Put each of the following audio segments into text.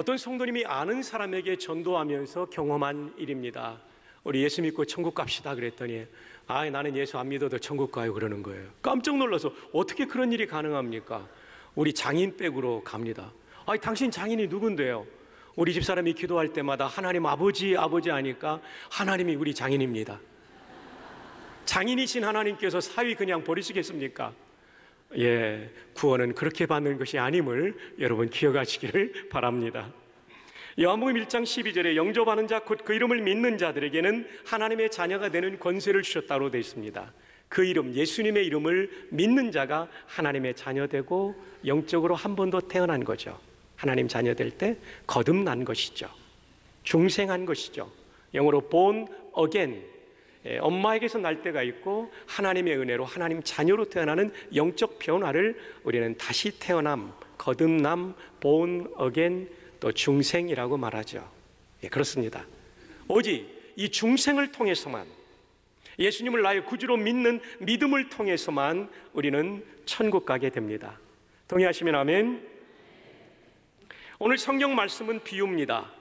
어떤 성도님이 아는 사람에게 전도하면서 경험한 일입니다. 우리 예수 믿고 천국 갑시다 그랬더니 나는 예수 안 믿어도 천국 가요 그러는 거예요. 깜짝 놀라서 어떻게 그런 일이 가능합니까? 우리 장인백으로 갑니다. 당신 장인이 누군데요? 우리 집사람이 기도할 때마다 하나님 아버지 하니까 하나님이 우리 장인입니다. 장인이신 하나님께서 사위 그냥 버리시겠습니까? 구원은 그렇게 받는 것이 아님을 여러분 기억하시기를 바랍니다. 요한복음 1장 12절에 영접하는 자 곧 그 이름을 믿는 자들에게는 하나님의 자녀가 되는 권세를 주셨다고 되어 있습니다. 그 이름, 예수님의 이름을 믿는 자가 하나님의 자녀 되고 영적으로 한 번 더 태어난 거죠. 하나님 자녀 될 때 거듭난 것이죠. 중생한 것이죠. 영어로 born again. 엄마에게서 날 때가 있고 하나님의 은혜로 하나님 자녀로 태어나는 영적 변화를 우리는 다시 태어남, 거듭남, born again, 또 중생이라고 말하죠. 그렇습니다. 오직 이 중생을 통해서만, 예수님을 나의 구주로 믿는 믿음을 통해서만 우리는 천국 가게 됩니다. 동의하시면 아멘. 오늘 성경 말씀은 비유입니다.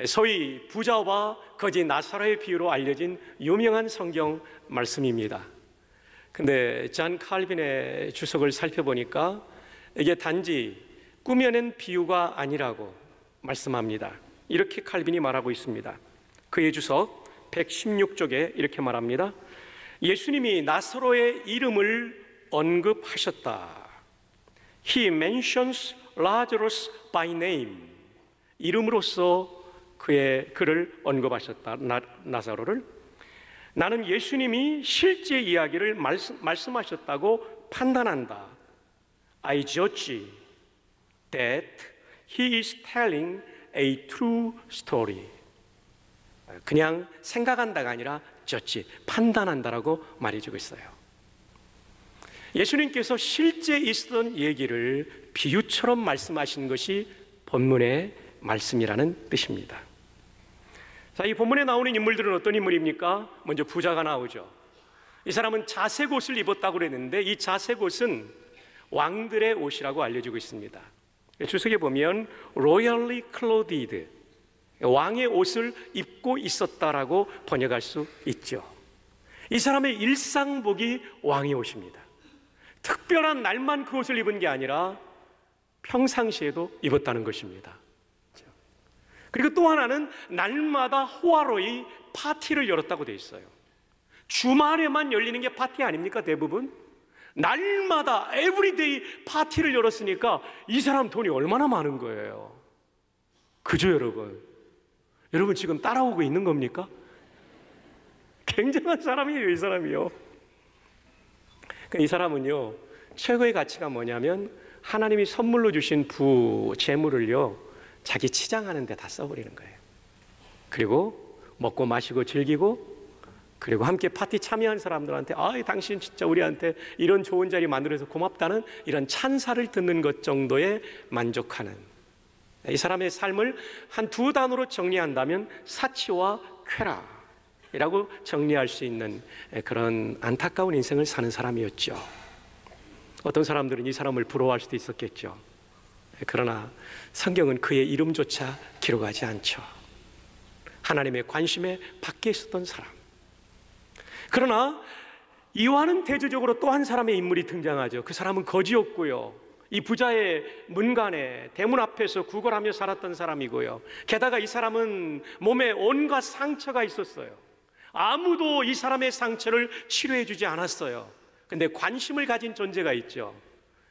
소위 부자와 거지 나사로의 비유로 알려진 유명한 성경 말씀입니다. 근데 잔 칼빈의 주석을 살펴보니까 이게 단지 꾸며낸 비유가 아니라고 말씀합니다. 이렇게 칼빈이 말하고 있습니다. 그의 주석 116쪽에 이렇게 말합니다. 예수님이 나사로의 이름을 언급하셨다. He mentions Lazarus by name. 이름으로써 그를 언급하셨다. 나사로를. 나는 예수님이 실제 이야기를 말씀하셨다고 판단한다. I judge that he is telling a true story. 그냥 생각한다가 아니라 judge, 판단한다라고 말해주고 있어요. 예수님께서 실제 있었던 얘기를 비유처럼 말씀하신 것이 본문의 말씀이라는 뜻입니다. 자, 이 본문에 나오는 인물들은 어떤 인물입니까? 먼저 부자가 나오죠. 이 사람은 자색 옷을 입었다고 그랬는데 이 자색 옷은 왕들의 옷이라고 알려지고 있습니다. 주석에 보면 royally clothed, 왕의 옷을 입고 있었다라고 번역할 수 있죠. 이 사람의 일상복이 왕의 옷입니다. 특별한 날만 그 옷을 입은 게 아니라 평상시에도 입었다는 것입니다. 그리고 또 하나는 날마다 호화로이 파티를 열었다고 되어 있어요. 주말에만 열리는 게 파티 아닙니까? 대부분 날마다 에브리데이 파티를 열었으니까 이 사람 돈이 얼마나 많은 거예요. 그죠 여러분? 여러분 지금 따라오고 있는 겁니까? 굉장한 사람이에요. 이 사람이요. 이 사람은요, 최고의 가치가 뭐냐면 하나님이 선물로 주신 재물을요 자기 치장하는 데 다 써버리는 거예요. 그리고 먹고 마시고 즐기고, 그리고 함께 파티 참여한 사람들한테 당신 진짜 우리한테 이런 좋은 자리 만들어서 고맙다는 이런 찬사를 듣는 것 정도에 만족하는, 이 사람의 삶을 한 두 단어로 정리한다면 사치와 쾌락이라고 정리할 수 있는 그런 안타까운 인생을 사는 사람이었죠. 어떤 사람들은 이 사람을 부러워할 수도 있었겠죠. 그러나 성경은 그의 이름조차 기록하지 않죠. 하나님의 관심에 밖에 있었던 사람. 그러나 이와는 대조적으로 또 한 사람의 인물이 등장하죠. 그 사람은 거지였고요, 이 부자의 문간에 대문 앞에서 구걸하며 살았던 사람이고요, 게다가 이 사람은 몸에 온갖 상처가 있었어요. 아무도 이 사람의 상처를 치료해 주지 않았어요. 근데 관심을 가진 존재가 있죠.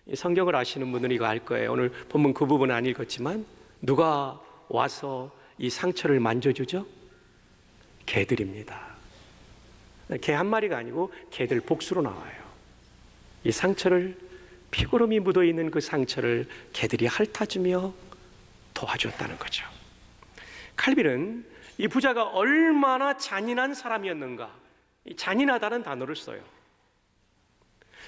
이 성경을 아시는 분들은 이거 알 거예요. 오늘 본문 그 부분은 안 읽었지만 누가 와서 이 상처를 만져주죠? 개들입니다. 개 한 마리가 아니고 개들 복수로 나와요. 이 상처를, 피고름이 묻어있는 그 상처를 개들이 핥아주며 도와줬다는 거죠. 칼빈은 이 부자가 얼마나 잔인한 사람이었는가, 이 잔인하다는 단어를 써요.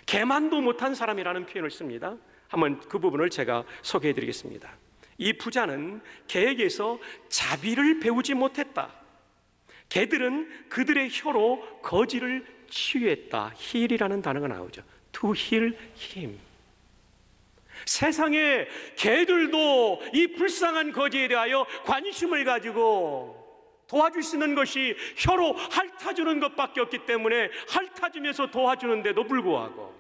개만도 못한 사람이라는 표현을 씁니다. 한번 그 부분을 제가 소개해 드리겠습니다. 이 부자는 개에게서 자비를 배우지 못했다. 개들은 그들의 혀로 거지를 치유했다. heal이라는 단어가 나오죠. To heal him. 세상에 개들도 이 불쌍한 거지에 대하여 관심을 가지고 도와줄 수 있는 것이 혀로 핥아주는 것밖에 없기 때문에 핥아주면서 도와주는데도 불구하고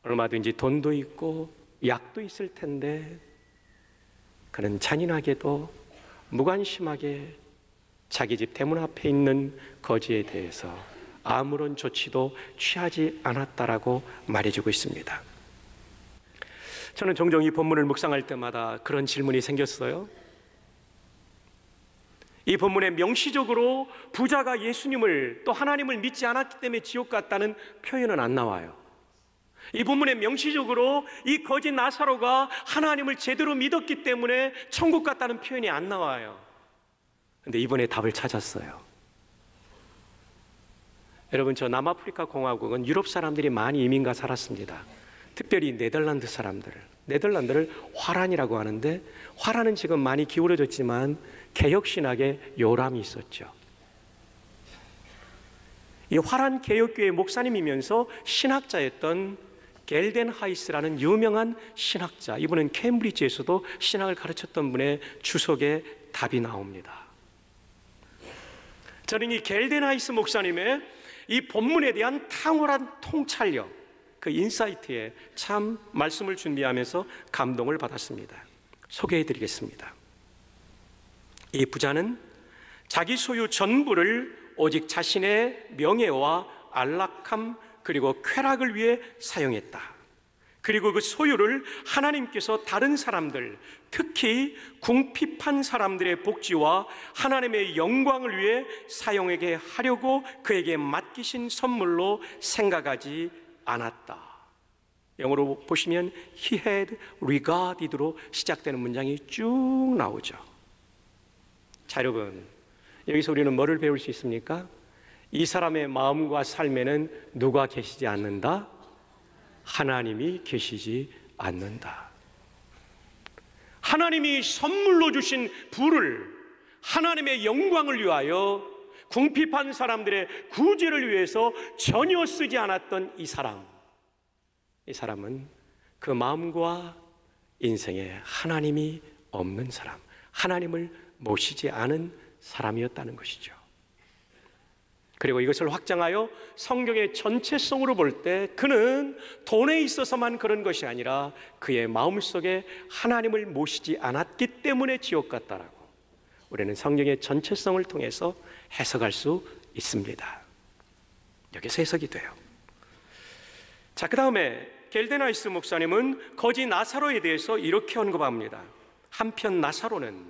얼마든지 돈도 있고 약도 있을 텐데 그는 잔인하게도 무관심하게 자기 집 대문 앞에 있는 거지에 대해서 아무런 조치도 취하지 않았다라고 말해주고 있습니다. 저는 종종 이 본문을 묵상할 때마다 그런 질문이 생겼어요. 이 본문에 명시적으로 부자가 예수님을 또 하나님을 믿지 않았기 때문에 지옥 갔다는 표현은 안 나와요. 이 본문에 명시적으로 이 거지 나사로가 하나님을 제대로 믿었기 때문에 천국 갔다는 표현이 안 나와요. 그런데 이번에 답을 찾았어요. 여러분, 저 남아프리카 공화국은 유럽 사람들이 많이 이민가 살았습니다. 특별히 네덜란드 사람들, 네덜란드를 화란이라고 하는데, 화란은 지금 많이 기울어졌지만 개혁신학의 요람이 있었죠. 이 화란 개혁교회 목사님이면서 신학자였던 겔덴하이스라는 유명한 신학자, 이분은 케임브리지에서도 신학을 가르쳤던 분의 주석에 답이 나옵니다. 저는 이 겔덴하이스 목사님의 이 본문에 대한 탕월한 통찰력, 그 인사이트에 참 말씀을 준비하면서 감동을 받았습니다. 소개해드리겠습니다. 이 부자는 자기 소유 전부를 오직 자신의 명예와 안락함 그리고 쾌락을 위해 사용했다. 그리고 그 소유를 하나님께서 다른 사람들, 특히 궁핍한 사람들의 복지와 하나님의 영광을 위해 사용하게 하려고 그에게 맡기신 선물로 생각하지 않았다. 영어로 보시면 He had regarded로 시작되는 문장이 쭉 나오죠. 자, 여러분, 여기서 우리는 뭐를 배울 수 있습니까? 이 사람의 마음과 삶에는 누가 계시지 않는다? 하나님이 계시지 않는다. 하나님이 선물로 주신 부를 하나님의 영광을 위하여 궁핍한 사람들의 구제를 위해서 전혀 쓰지 않았던 이 사람은 그 마음과 인생에 하나님이 없는 사람, 하나님을 모시지 않은 사람이었다는 것이죠. 그리고 이것을 확장하여 성경의 전체성으로 볼 때 그는 돈에 있어서만 그런 것이 아니라 그의 마음속에 하나님을 모시지 않았기 때문에 지옥 갔다라고 우리는 성경의 전체성을 통해서 해석할 수 있습니다. 여기서 해석이 돼요. 자, 그 다음에 겔덴하이스 목사님은 거지 나사로에 대해서 이렇게 언급합니다. 한편 나사로는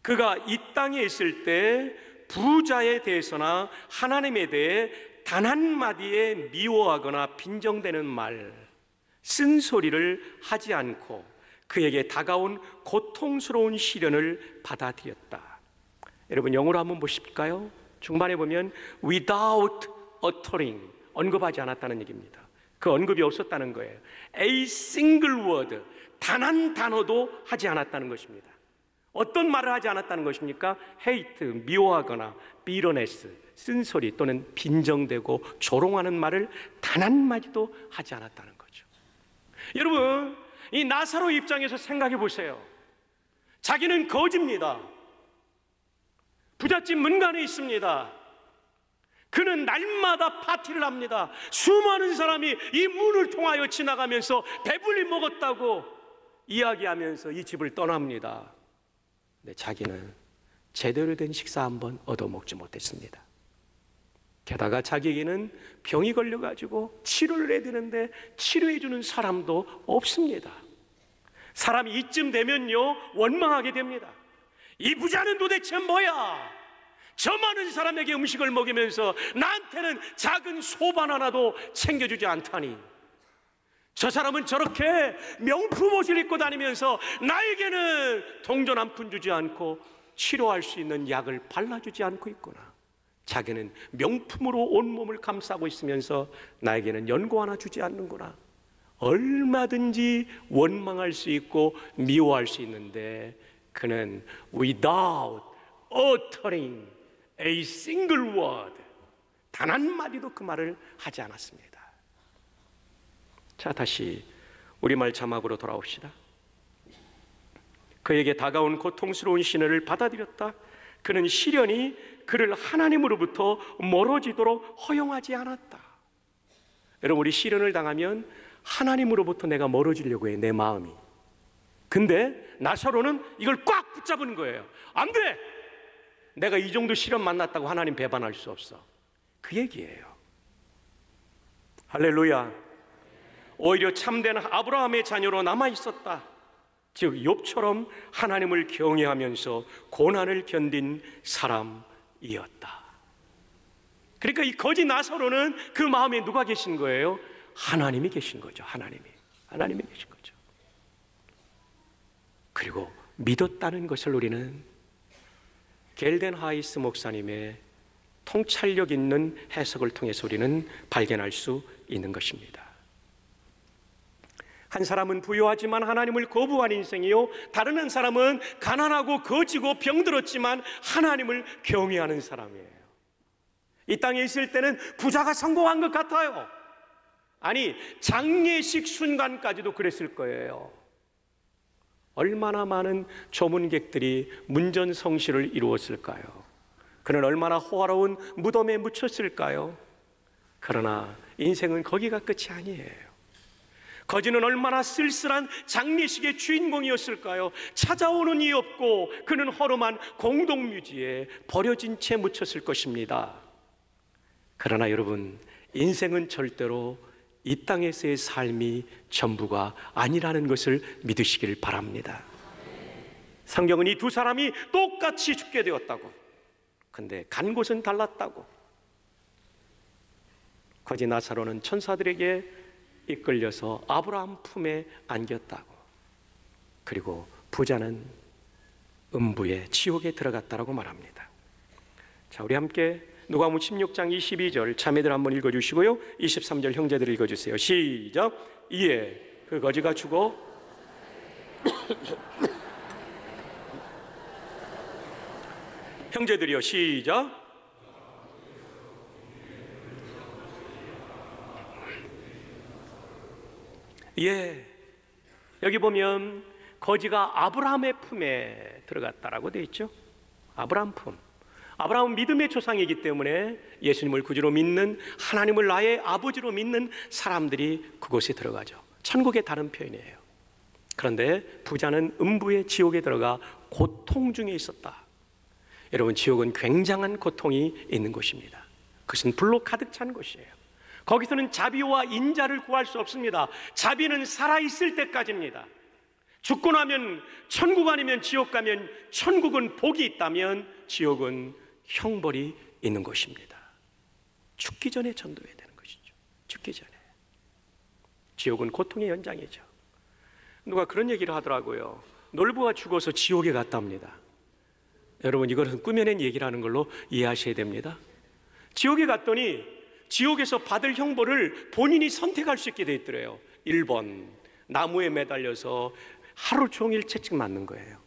그가 이 땅에 있을 때 부자에 대해서나 하나님에 대해 단 한마디에 미워하거나 빈정대는 말, 쓴소리를 하지 않고 그에게 다가온 고통스러운 시련을 받아들였다. 여러분, 영어로 한번 보실까요? 중반에 보면 without uttering, 언급하지 않았다는 얘기입니다. 그 언급이 없었다는 거예요. A single word, 단 한 단어도 하지 않았다는 것입니다. 어떤 말을 하지 않았다는 것입니까? hate, 미워하거나 bitterness, 쓴소리 또는 빈정대고 조롱하는 말을 단 한마디도 하지 않았다는 거죠. 여러분, 이 나사로 입장에서 생각해 보세요. 자기는 거지입니다. 부잣집 문간에 있습니다. 그는 날마다 파티를 합니다. 수많은 사람이 이 문을 통하여 지나가면서 배불리 먹었다고 이야기하면서 이 집을 떠납니다. 근데 자기는 제대로 된 식사 한번 얻어먹지 못했습니다. 게다가 자기에게는 병이 걸려가지고 치료를 해야 되는데 치료해주는 사람도 없습니다. 사람이 이쯤 되면요 원망하게 됩니다. 이 부자는 도대체 뭐야? 저 많은 사람에게 음식을 먹이면서 나한테는 작은 소반 하나도 챙겨주지 않다니. 저 사람은 저렇게 명품 옷을 입고 다니면서 나에게는 동전 한 푼 주지 않고 치료할 수 있는 약을 발라주지 않고 있구나. 자기는 명품으로 온몸을 감싸고 있으면서 나에게는 연고 하나 주지 않는구나. 얼마든지 원망할 수 있고 미워할 수 있는데 그는 without uttering a single word, 단 한마디도 그 말을 하지 않았습니다. 자, 다시 우리말 자막으로 돌아옵시다. 그에게 다가온 고통스러운 시련을 받아들였다. 그는 시련이 그를 하나님으로부터 멀어지도록 허용하지 않았다. 여러분, 우리 시련을 당하면 하나님으로부터 내가 멀어지려고 해, 내 마음이. 근데 나사로는 이걸 꽉 붙잡은 거예요. 안 돼! 내가 이 정도 시련 만났다고 하나님 배반할 수 없어. 그 얘기예요. 할렐루야. 오히려 참된 아브라함의 자녀로 남아 있었다. 즉 욥처럼 하나님을 경외하면서 고난을 견딘 사람이었다. 그러니까 이 거지 나사로는 그 마음에 누가 계신 거예요? 하나님이 계신 거죠. 하나님이 계신 거죠. 그리고 믿었다는 것을 우리는 겔덴 하이스 목사님의 통찰력 있는 해석을 통해서 우리는 발견할 수 있는 것입니다. 한 사람은 부유하지만 하나님을 거부한 인생이요, 다른 한 사람은 가난하고 거지고 병들었지만 하나님을 경외하는 사람이에요. 이 땅에 있을 때는 부자가 성공한 것 같아요. 아니, 장례식 순간까지도 그랬을 거예요. 얼마나 많은 조문객들이 문전성시를 이루었을까요? 그는 얼마나 호화로운 무덤에 묻혔을까요? 그러나 인생은 거기가 끝이 아니에요. 거지는 얼마나 쓸쓸한 장례식의 주인공이었을까요? 찾아오는 이 없고 그는 허름한 공동묘지에 버려진 채 묻혔을 것입니다. 그러나 여러분, 인생은 절대로 이 땅에서의 삶이 전부가 아니라는 것을 믿으시길 바랍니다. 성경은 이 두 사람이 똑같이 죽게 되었다고, 근데 간 곳은 달랐다고. 거지 나사로는 천사들에게 이끌려서 아브라함 품에 안겼다고. 그리고 부자는 음부의 지옥에 들어갔다라고 말합니다. 자, 우리 함께 누가복음 16장 22절 자매들 한번 읽어주시고요, 23절 형제들 읽어주세요. 시작. 이에 그 거지가 죽어 형제들이요, 시작. 예, 여기 보면 거지가 아브라함의 품에 들어갔다라고 되어 있죠. 아브라함 품. 아브라함은 믿음의 조상이기 때문에 예수님을 구주로 믿는, 하나님을 나의 아버지로 믿는 사람들이 그곳에 들어가죠. 천국의 다른 표현이에요. 그런데 부자는 음부의 지옥에 들어가 고통 중에 있었다. 여러분, 지옥은 굉장한 고통이 있는 곳입니다. 그것은 불로 가득 찬 곳이에요. 거기서는 자비와 인자를 구할 수 없습니다. 자비는 살아있을 때까지입니다. 죽고 나면 천국 아니면 지옥 가면, 천국은 복이 있다면 지옥은 형벌이 있는 것입니다. 죽기 전에 전도해야 되는 것이죠. 죽기 전에. 지옥은 고통의 연장이죠. 누가 그런 얘기를 하더라고요. 놀부가 죽어서 지옥에 갔답니다. 여러분, 이것은 꾸며낸 얘기라는 걸로 이해하셔야 됩니다. 지옥에 갔더니 지옥에서 받을 형벌을 본인이 선택할 수 있게 돼 있더래요. 1번, 나무에 매달려서 하루 종일 채찍 맞는 거예요.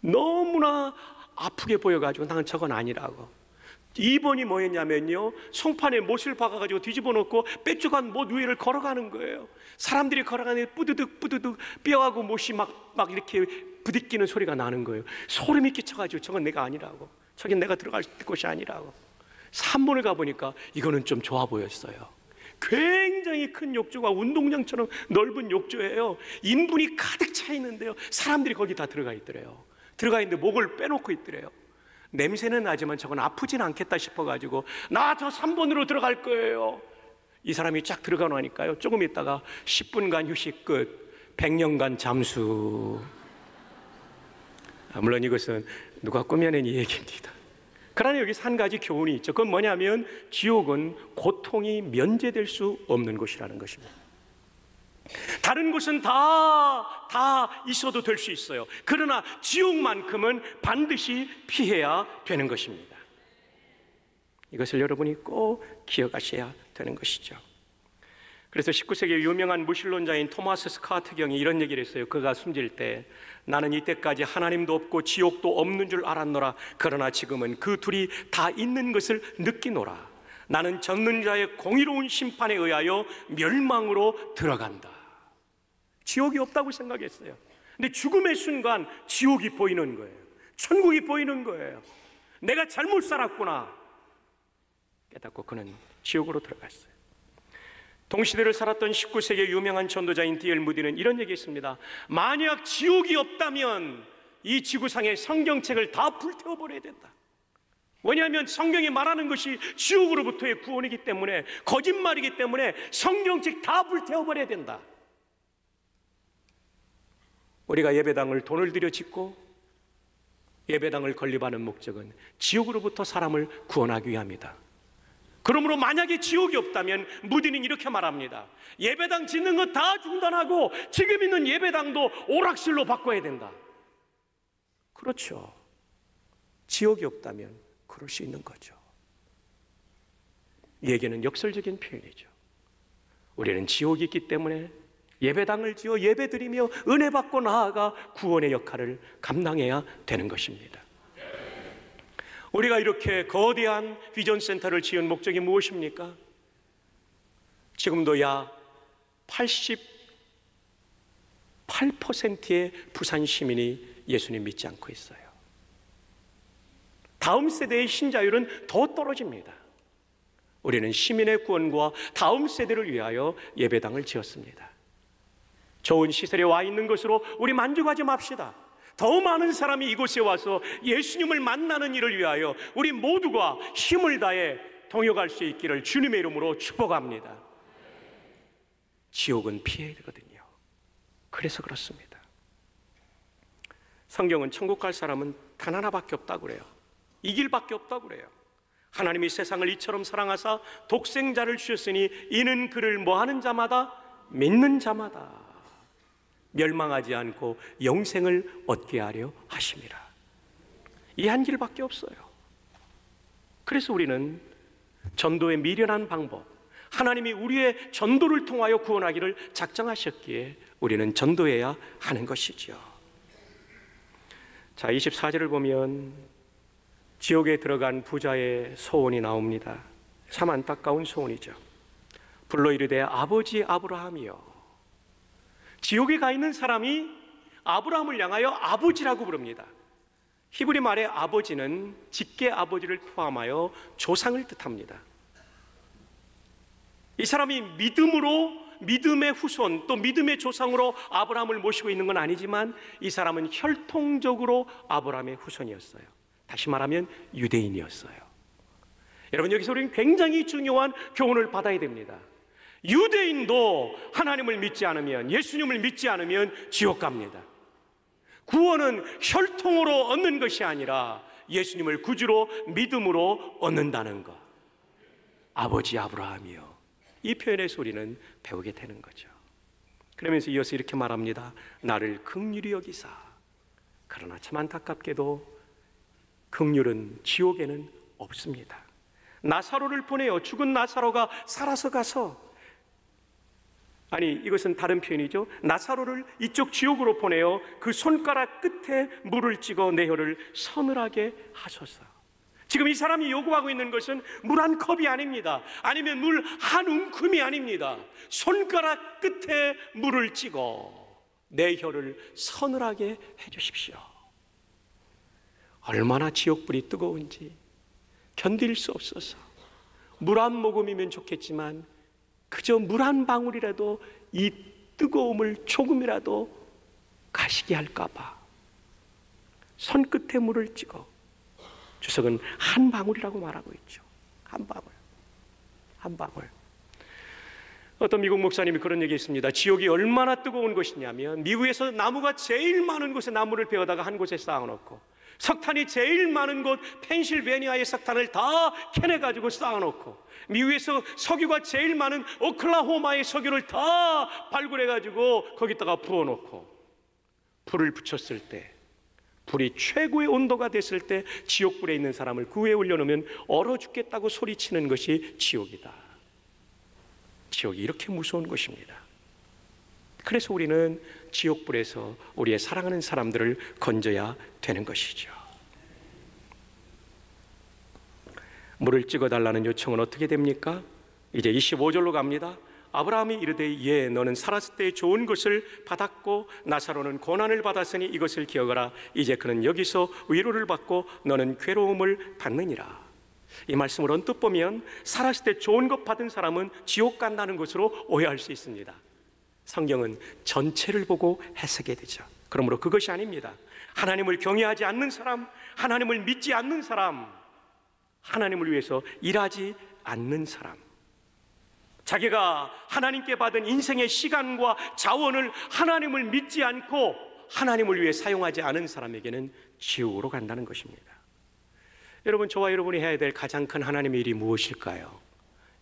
너무나 아프게 보여가지고 나는 저건 아니라고. 2번이 뭐였냐면요, 송판에 못을 박아가지고 뒤집어 놓고 뾰족한 못 위를 걸어가는 거예요. 사람들이 걸어가는데 뿌드득 뿌드득 뼈하고 못이 막 이렇게 부딪히는 소리가 나는 거예요. 소름이 끼쳐가지고 저건 내가 아니라고, 저긴 내가 들어갈 곳이 아니라고. 3번을 가보니까 이거는 좀 좋아 보였어요. 굉장히 큰 욕조가 운동장처럼 넓은 욕조예요. 인분이 가득 차 있는데요, 사람들이 거기 다 들어가 있더래요. 들어가 있는데 목을 빼놓고 있더래요. 냄새는 나지만 저건 아프진 않겠다 싶어가지고 나 저 3번으로 들어갈 거예요. 이 사람이 쫙 들어가 놓으니까요, 조금 있다가 10분간 휴식 끝, 100년간 잠수. 물론 이것은 누가 꾸며낸 이 얘기입니다. 그러나 여기서 한 가지 교훈이 있죠. 그건 뭐냐면 지옥은 고통이 면제될 수 없는 곳이라는 것입니다. 다른 곳은 다 있어도 될 수 있어요. 그러나 지옥만큼은 반드시 피해야 되는 것입니다. 이것을 여러분이 꼭 기억하셔야 되는 것이죠. 그래서 19세기 유명한 무신론자인 토마스 스카트 경이 이런 얘기를 했어요. 그가 숨질 때, 나는 이때까지 하나님도 없고 지옥도 없는 줄 알았노라. 그러나 지금은 그 둘이 다 있는 것을 느끼노라. 나는 젖는 자의 공의로운 심판에 의하여 멸망으로 들어간다. 지옥이 없다고 생각했어요. 근데 죽음의 순간 지옥이 보이는 거예요. 천국이 보이는 거예요. 내가 잘못 살았구나 깨닫고 그는 지옥으로 들어갔어요. 동시대를 살았던 19세기의 유명한 전도자인 D.L. 무디는 이런 얘기했습니다. 만약 지옥이 없다면 이 지구상의 성경책을 다 불태워버려야 된다. 왜냐하면 성경이 말하는 것이 지옥으로부터의 구원이기 때문에, 거짓말이기 때문에 성경책 다 불태워버려야 된다. 우리가 예배당을 돈을 들여 짓고 예배당을 건립하는 목적은 지옥으로부터 사람을 구원하기 위함이다. 그러므로 만약에 지옥이 없다면 무디는 이렇게 말합니다. 예배당 짓는 거 다 중단하고 지금 있는 예배당도 오락실로 바꿔야 된다. 그렇죠. 지옥이 없다면 그럴 수 있는 거죠. 이 얘기는 역설적인 표현이죠. 우리는 지옥이 있기 때문에 예배당을 지어 예배드리며 은혜 받고 나아가 구원의 역할을 감당해야 되는 것입니다. 우리가 이렇게 거대한 비전센터를 지은 목적이 무엇입니까? 지금도 약 88%의 부산 시민이 예수님 믿지 않고 있어요. 다음 세대의 신자율은 더 떨어집니다. 우리는 시민의 구원과 다음 세대를 위하여 예배당을 지었습니다. 좋은 시설에 와 있는 것으로 우리 만족하지 맙시다. 더 많은 사람이 이곳에 와서 예수님을 만나는 일을 위하여 우리 모두가 힘을 다해 동역할 수 있기를 주님의 이름으로 축복합니다. 지옥은 피해야 되거든요. 그래서 그렇습니다. 성경은 천국 갈 사람은 단 하나밖에 없다고 그래요. 이 길밖에 없다고 그래요. 하나님이 세상을 이처럼 사랑하사 독생자를 주셨으니 이는 그를 뭐하는 자마다 믿는 자마다 멸망하지 않고 영생을 얻게 하려 하심이라. 이 한 길밖에 없어요. 그래서 우리는 전도의 미련한 방법, 하나님이 우리의 전도를 통하여 구원하기를 작정하셨기에 우리는 전도해야 하는 것이죠. 자, 24절을 보면 지옥에 들어간 부자의 소원이 나옵니다. 참 안타까운 소원이죠. 불러 이르되 아버지 아브라함이여. 지옥에 가 있는 사람이 아브라함을 향하여 아버지라고 부릅니다. 히브리 말의 아버지는 직계 아버지를 포함하여 조상을 뜻합니다. 이 사람이 믿음의 후손 또 믿음의 조상으로 아브라함을 모시고 있는 건 아니지만 이 사람은 혈통적으로 아브라함의 후손이었어요. 다시 말하면 유대인이었어요. 여러분, 여기서 우리는 굉장히 중요한 교훈을 받아야 됩니다. 유대인도 하나님을 믿지 않으면, 예수님을 믿지 않으면 지옥 갑니다. 구원은 혈통으로 얻는 것이 아니라 예수님을 구주로 믿음으로 얻는다는 것. 아버지 아브라함이요. 이 표현에서 우리는 배우게 되는 거죠. 그러면서 이어서 이렇게 말합니다. 나를 긍휼히 여기사. 그러나 참 안타깝게도 긍휼은 지옥에는 없습니다. 나사로를 보내요. 죽은 나사로가 살아서 가서, 아니 이것은 다른 표현이죠. 나사로를 이쪽 지옥으로 보내요. 그 손가락 끝에 물을 찍어 내 혀를 서늘하게 하소서. 지금 이 사람이 요구하고 있는 것은 물 한 컵이 아닙니다. 아니면 물 한 움큼이 아닙니다. 손가락 끝에 물을 찍어 내 혀를 서늘하게 해주십시오. 얼마나 지옥불이 뜨거운지 견딜 수 없어서 물 한 모금이면 좋겠지만 그저 물 한 방울이라도 이 뜨거움을 조금이라도 가시게 할까봐 손끝에 물을 찍어, 주석은 한 방울이라고 말하고 있죠. 한 방울, 한 방울. 어떤 미국 목사님이 그런 얘기했습니다. 지옥이 얼마나 뜨거운 곳이냐면 미국에서 나무가 제일 많은 곳에 나무를 베어다가 한 곳에 쌓아놓고 석탄이 제일 많은 곳 펜실베니아의 석탄을 다 캐내가지고 쌓아놓고 미국에서 석유가 제일 많은 오클라호마의 석유를 다 발굴해가지고 거기다가 부어놓고 불을 붙였을 때, 불이 최고의 온도가 됐을 때 지옥불에 있는 사람을 그 위에 올려놓으면 얼어 죽겠다고 소리치는 것이 지옥이다. 지옥이 이렇게 무서운 것입니다. 그래서 우리는 지옥불에서 우리의 사랑하는 사람들을 건져야 되는 것이죠. 물을 찍어달라는 요청은 어떻게 됩니까? 이제 25절로 갑니다. 아브라함이 이르되 예, 너는 살았을 때 좋은 것을 받았고 나사로는 고난을 받았으니 이것을 기억하라. 이제 그는 여기서 위로를 받고 너는 괴로움을 받느니라. 이 말씀을 언뜻 보면 살았을 때 좋은 것 받은 사람은 지옥 간다는 것으로 오해할 수 있습니다. 성경은 전체를 보고 해석해야 되죠. 그러므로 그것이 아닙니다. 하나님을 경외하지 않는 사람, 하나님을 믿지 않는 사람, 하나님을 위해서 일하지 않는 사람, 자기가 하나님께 받은 인생의 시간과 자원을 하나님을 믿지 않고 하나님을 위해 사용하지 않은 사람에게는 지옥으로 간다는 것입니다. 여러분, 저와 여러분이 해야 될 가장 큰 하나님의 일이 무엇일까요?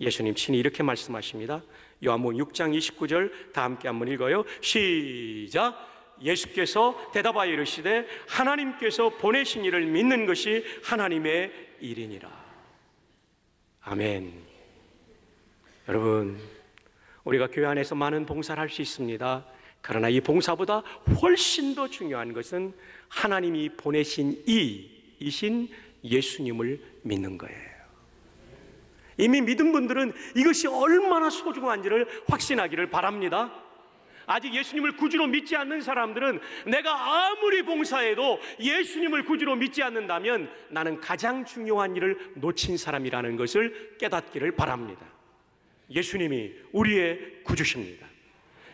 예수님 친히 이렇게 말씀하십니다. 요한복음 6장 29절 다 함께 한번 읽어요. 시작. 예수께서 대답하여 이르시되 하나님께서 보내신 이를 믿는 것이 하나님의 일이니라. 아멘. 여러분, 우리가 교회 안에서 많은 봉사를 할 수 있습니다. 그러나 이 봉사보다 훨씬 더 중요한 것은 하나님이 보내신 이이신 예수님을 믿는 거예요. 이미 믿은 분들은 이것이 얼마나 소중한지를 확신하기를 바랍니다. 아직 예수님을 구주로 믿지 않는 사람들은 내가 아무리 봉사해도 예수님을 구주로 믿지 않는다면 나는 가장 중요한 일을 놓친 사람이라는 것을 깨닫기를 바랍니다. 예수님이 우리의 구주십니다.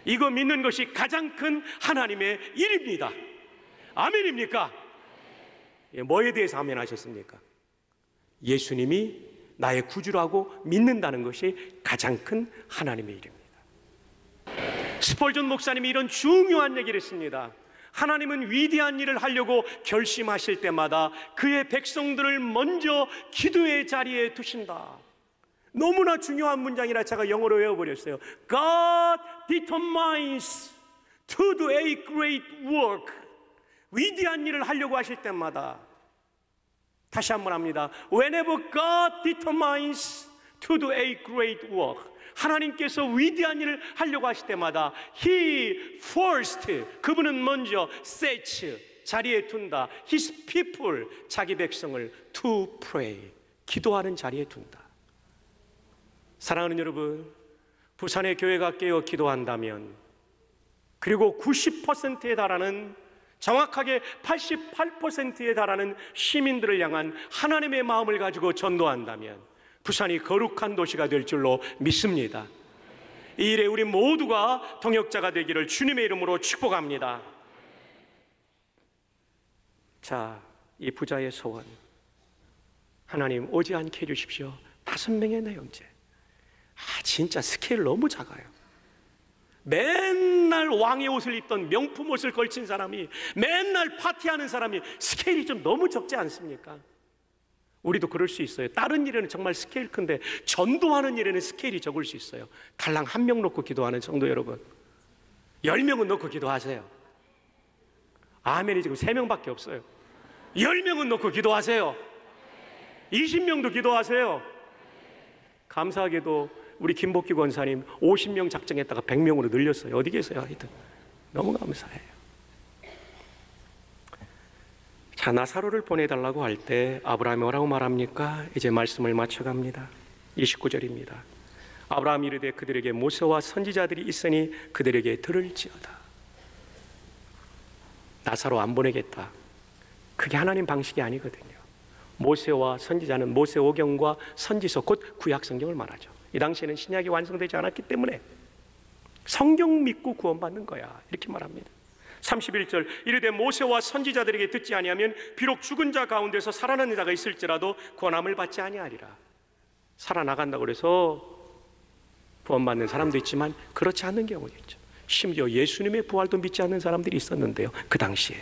이거 믿는 것이 가장 큰 하나님의 일입니다. 아멘입니까? 뭐에 대해서 아멘 하셨습니까? 예수님이 나의 구주라고 믿는다는 것이 가장 큰 하나님의 일입니다. 스펄전 목사님이 이런 중요한 얘기를 했습니다. 하나님은 위대한 일을 하려고 결심하실 때마다 그의 백성들을 먼저 기도의 자리에 두신다. 너무나 중요한 문장이라 제가 영어로 외워버렸어요. God determines to do a great work. 위대한 일을 하려고 하실 때마다, 다시 한번 합니다. Whenever God determines to do a great work, 하나님께서 위대한 일을 하려고 하실 때마다 He first, 그분은 먼저 sets, 자리에 둔다. His people, 자기 백성을 to pray, 기도하는 자리에 둔다. 사랑하는 여러분, 부산의 교회가 깨어 기도한다면, 그리고 90%에 달하는, 정확하게 88%에 달하는 시민들을 향한 하나님의 마음을 가지고 전도한다면 부산이 거룩한 도시가 될 줄로 믿습니다. 이 일에 우리 모두가 동역자가 되기를 주님의 이름으로 축복합니다. 자, 이 부자의 소원, 하나님 오지 않게 해주십시오. 5명의 내형제. 진짜 스케일 너무 작아요. 맨날 왕의 옷을 입던 명품 옷을 걸친 사람이, 맨날 파티하는 사람이 스케일이 좀 너무 적지 않습니까? 우리도 그럴 수 있어요. 다른 일에는 정말 스케일 큰데 전도하는 일에는 스케일이 적을 수 있어요. 달랑 1명 놓고 기도하는 정도. 여러분, 10명은 놓고 기도하세요. 아멘이 지금 3명밖에 없어요. 10명은 놓고 기도하세요. 20명도 기도하세요. 감사하게도 우리 김복기 권사님 50명 작정했다가 100명으로 늘렸어요. 어디 계세요? 하여튼 너무 감사해요. 자, 나사로를 보내달라고 할 때 아브라함이 뭐라고 말합니까? 이제 말씀을 맞춰갑니다. 29절입니다. 아브라함이 이르되 그들에게 모세와 선지자들이 있으니 그들에게 들을지어다. 나사로 안 보내겠다. 그게 하나님 방식이 아니거든요. 모세와 선지자는 모세오경과 선지서, 곧 구약성경을 말하죠. 이 당시에는 신약이 완성되지 않았기 때문에 성경 믿고 구원받는 거야, 이렇게 말합니다. 31절, 이르되 모세와 선지자들에게 듣지 아니하면 비록 죽은 자 가운데서 살아나는 자가 있을지라도 구원함을 받지 아니하리라. 살아나간다고 해서 구원받는 사람도 있지만 그렇지 않은 경우도 있죠. 심지어 예수님의 부활도 믿지 않는 사람들이 있었는데요, 그 당시에.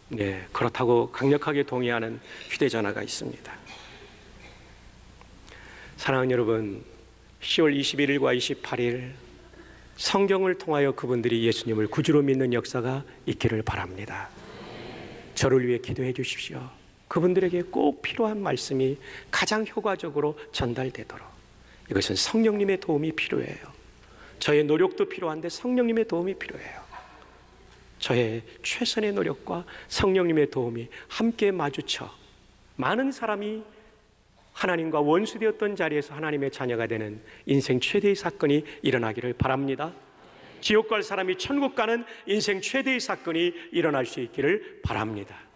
네, 그렇다고 강력하게 동의하는 휴대전화가 있습니다. 사랑하는 여러분, 10월 21일과 28일 성경을 통하여 그분들이 예수님을 구주로 믿는 역사가 있기를 바랍니다. 저를 위해 기도해 주십시오. 그분들에게 꼭 필요한 말씀이 가장 효과적으로 전달되도록. 이것은 성령님의 도움이 필요해요. 저의 노력도 필요한데 성령님의 도움이 필요해요. 저의 최선의 노력과 성령님의 도움이 함께 마주쳐 많은 사람이 하나님과 원수되었던 자리에서 하나님의 자녀가 되는 인생 최대의 사건이 일어나기를 바랍니다. 지옥 갈 사람이 천국 가는 인생 최대의 사건이 일어날 수 있기를 바랍니다.